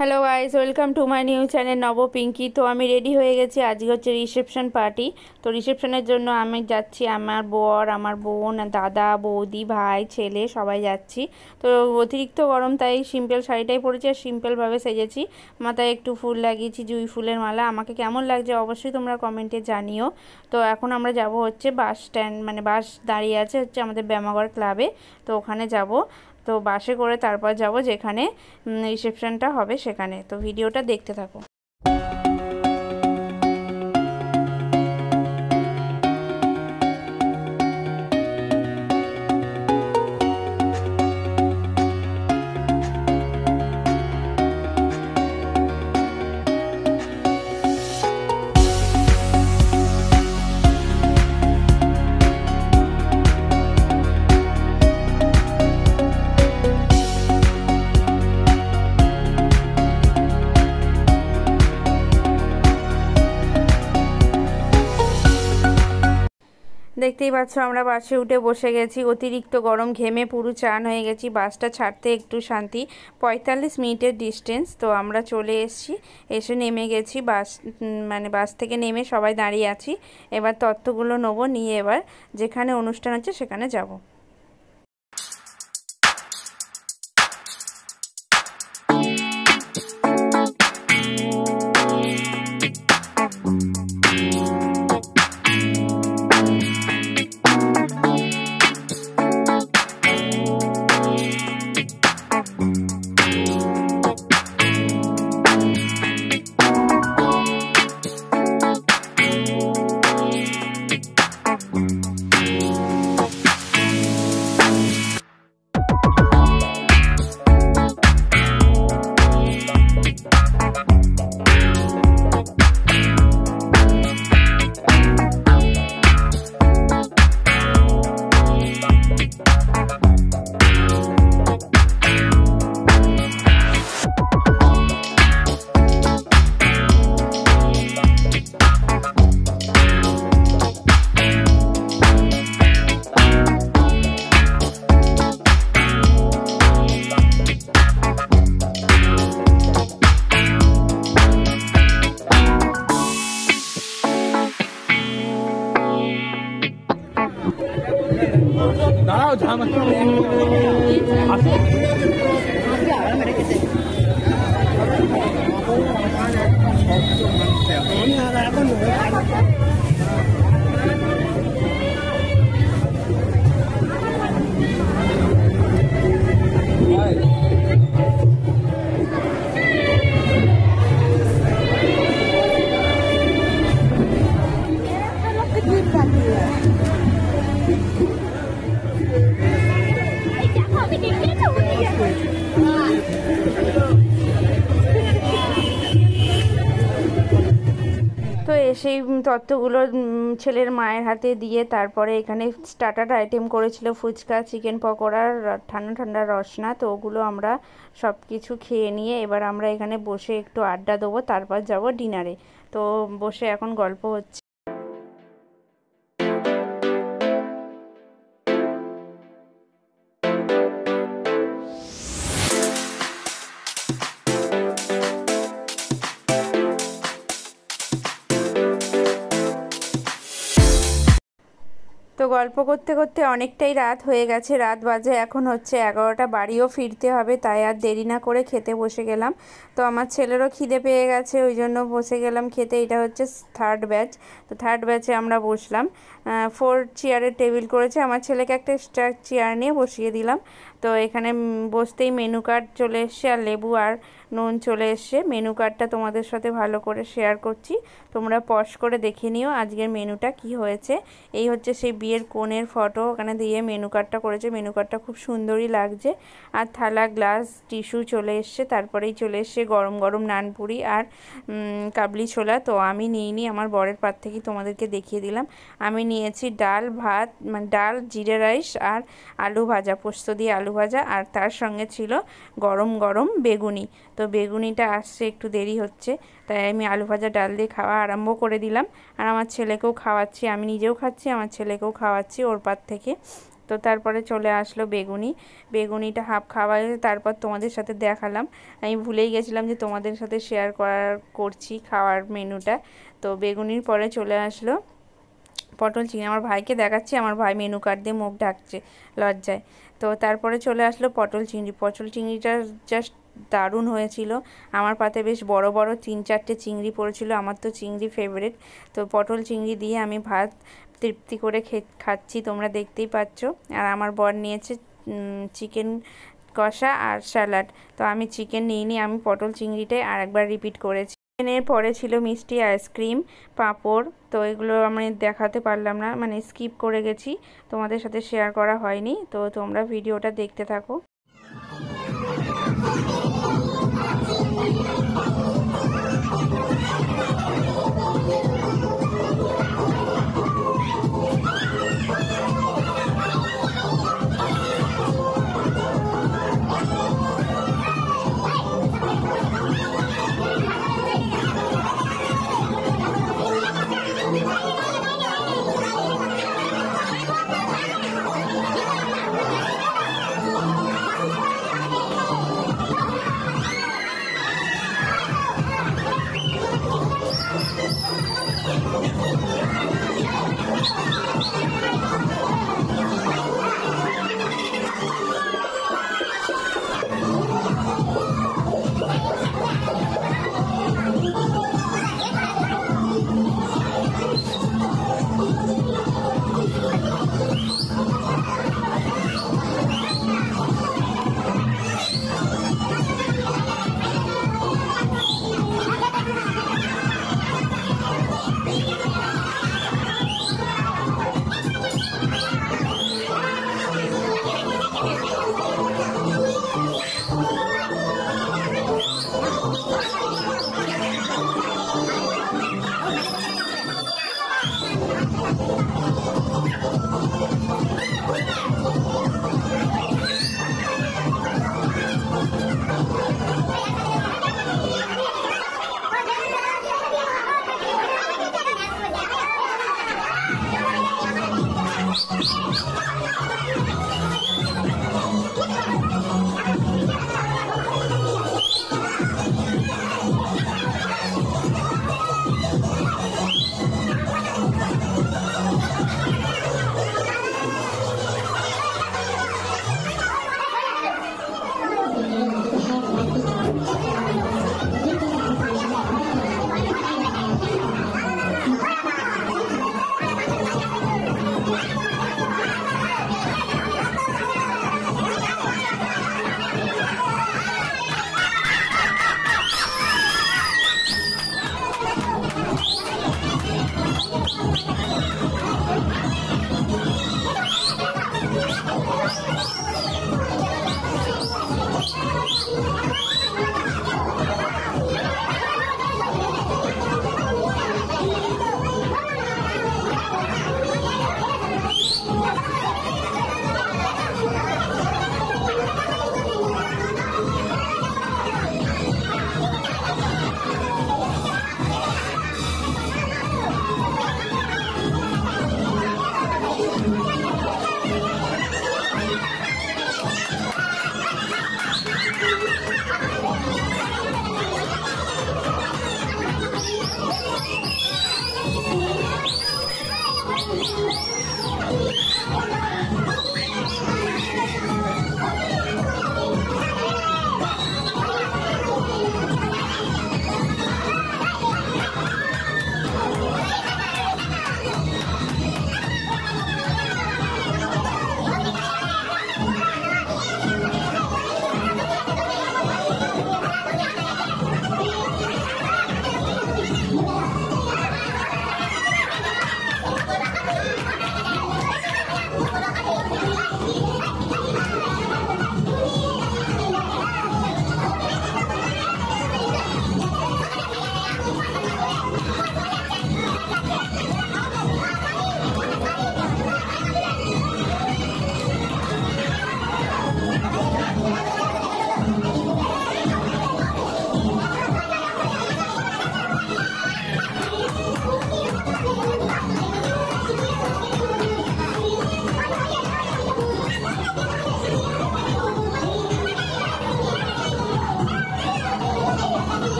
Hello guys, welcome to my new channel নব পিঙ্কি। তো আমি রেডি হয়ে গেছি। আজকে হচ্ছে রিসেপশন পার্টি। তো রিসেপশনের জন্য আমি যাচ্ছি, আমার বর, আমার বোন, দাদা, বৌদি, ভাই, ছেলে সবাই যাচ্ছি। তো অতিরিক্ত গরম, তাই সিম্পল শাড়িটাই পরেছি আর সিম্পলভাবে সেজেছি। মাথায় একটু ফুল লাগিয়েছি, জুঁই ফুলের মালা। আমাকে কেমন লাগছে অবশ্যই তোমরা কমেন্টে জানিও। তো এখন আমরা যাব হচ্ছে বাস স্ট্যান্ড, মানে বাস দাঁড়িয়ে আছে হচ্ছে আমাদের ব্যায়ামাগড় ক্লাবে। তো ওখানে যাব। তো বাসে করে তারপর যাব যেখানে রিসেপশনটা হবে সেখানে। তো ভিডিওটা দেখতে থাকো। দেখতেই পাচ্ছ আমরা বাসে উঠে বসে গেছি। অতিরিক্ত গরম, ঘেমে পুরো চান হয়ে গেছি। বাসটা ছাড়তে একটু শান্তি, 45 মিনিটের ডিস্টেন্স। তো আমরা চলে এসেছি, এসে নেমে গেছি। মানে বাস থেকে নেমে সবাই দাঁড়িয়ে আছি। এবার তথ্যগুলো নেবো, নিয়ে এবার যেখানে অনুষ্ঠান হচ্ছে সেখানে যাব। দাঁড়াও ঝামা তো সেই তত্ত্বগুলো ছেলের মায়ের হাতে দিয়ে তারপরে এখানে স্টার্টার আইটেম করেছিল ফুচকা, চিকেন পকোড়া, ঠান্ডা ঠান্ডা রসনা। তো ওগুলো আমরা সব কিছু খেয়ে নিয়ে এবার আমরা এখানে বসে একটু আড্ডা দেবো, তারপর যাব ডিনারে। তো বসে এখন গল্প হচ্ছে। তো গল্প করতে করতে অনেকটাই রাত হয়ে গেছে। রাত বাজে এখন হচ্ছে 11টা। বাড়িও ফিরতে হবে, তাই আর দেরি না করে খেতে বসে গেলাম। তো আমার ছেলেরও খিদে পেয়ে গেছে, ওই জন্য বসে গেলাম খেতে। এটা হচ্ছে থার্ড ব্যাচ। তো থার্ড ব্যাচে আমরা বসলাম। 4 চেয়ারের টেবিল করেছে। আমার ছেলেকে একটা এক্সট্রা চেয়ার নিয়ে বসিয়ে দিলাম। তো এখানে বসতেই মেনু কার্ড চলে এসছে, আর লেবু আর নুন চলে এসছে। মেনু কার্ডটা তোমাদের সাথে ভালো করে শেয়ার করছি, তোমরা পজ করে দেখে নিও আজকের মেনুটা কি হয়েছে। এই হচ্ছে সেই বিয়ের কোণের ফটো, ওখানে দিয়ে মেনু কার্ডটা করেছে। মেনু কার্ডটা খুব সুন্দরই লাগছে। আর থালা, গ্লাস, টিস্যু চলে এসছে। তারপরেই চলে এসছে গরম গরম নানপুরি আর কাবলি ছোলা। তো আমি নিইনি, আমার বরের পাত থেকেই তোমাদেরকে দেখিয়ে দিলাম। আমি নিয়েছি ডাল, ভাত, মানে ডাল, জিরে রাইস আর আলু ভাজা, পোস্ত দিয়ে আলু ভাজা। আর তার সঙ্গে ছিল গরম গরম বেগুনি। তো বেগুনিটা আসছে, একটু দেরি হচ্ছে, তাই আমি আলু ভাজা ডাল দিয়ে খাওয়া আরম্ভ করে দিলাম। আর আমার ছেলেকেও খাওয়াচ্ছি, আমি নিজেও খাচ্ছি, আমার ছেলেকেও খাওয়াচ্ছি ওর পাত থেকে। তো তারপরে চলে আসলো বেগুনিটা হাফ খাওয়া হয়েছে। তারপর তোমাদের সাথে দেখালাম, আমি ভুলেই গেছিলাম যে তোমাদের সাথে শেয়ার করছি খাওয়ার মেনুটা। তো বেগুনির পরে চলে আসলো পটল চিংড়ি। আমার ভাইকে দেখাচ্ছি, আমার ভাই মেনু কার্ড দিয়ে মুখ ঢাকছে লজ্জায়। তো তারপরে চলে আসলো পটল চিংড়িটা জাস্ট দারুণ হয়েছিল। আমার পাতে বেশ বড় বড় 3-4টে চিংড়ি পড়েছিল, আমার তো চিংড়ি ফেভারিট। তো পটল চিংড়ি দিয়ে আমি ভাত তৃপ্তি করে খাচ্ছি, তোমরা দেখতেই পাচ্ছ। আর আমার বর নিয়েছে চিকেন কষা আর স্যালাড। তো আমি চিকেন নিইনি, আমি পটল চিংড়িটাই আর একবার রিপিট করেছি। এর পরে ছিল মিষ্টি, আইসক্রিম, পাঁপড়। তো এগুলো আমি দেখাতে পারলাম না, মানে স্কিপ করে গেছি, তোমাদের সাথে শেয়ার করা হয়নি। তো তোমরা ভিডিওটা দেখতে থাকো।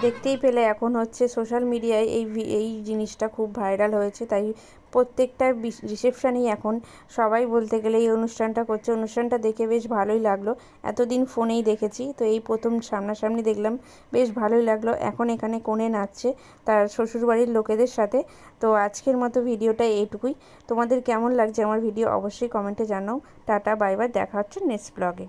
দেখতেই পেলে এখন হচ্ছে সোশ্যাল মিডিয়ায় এই জিনিসটা খুব ভাইরাল হয়েছে, তাই প্রত্যেকটা রিসেপশানেই এখন সবাই বলতে গেলে এই অনুষ্ঠানটা করছে। অনুষ্ঠানটা দেখে বেশ ভালোই লাগলো। এতদিন ফোনেই দেখেছি, তো এই প্রথম সামনাসামনি দেখলাম, বেশ ভালোই লাগলো। এখন এখানে কনে নাচছে তার শ্বশুরবাড়ির লোকেদের সাথে। তো আজকের মতো ভিডিওটা এইটুকুই। তোমাদের কেমন লাগছে আমার ভিডিও অবশ্যই কমেন্টে জানাও। টাটা, বাই বাই, দেখা হচ্ছে নেক্সট ব্লগে।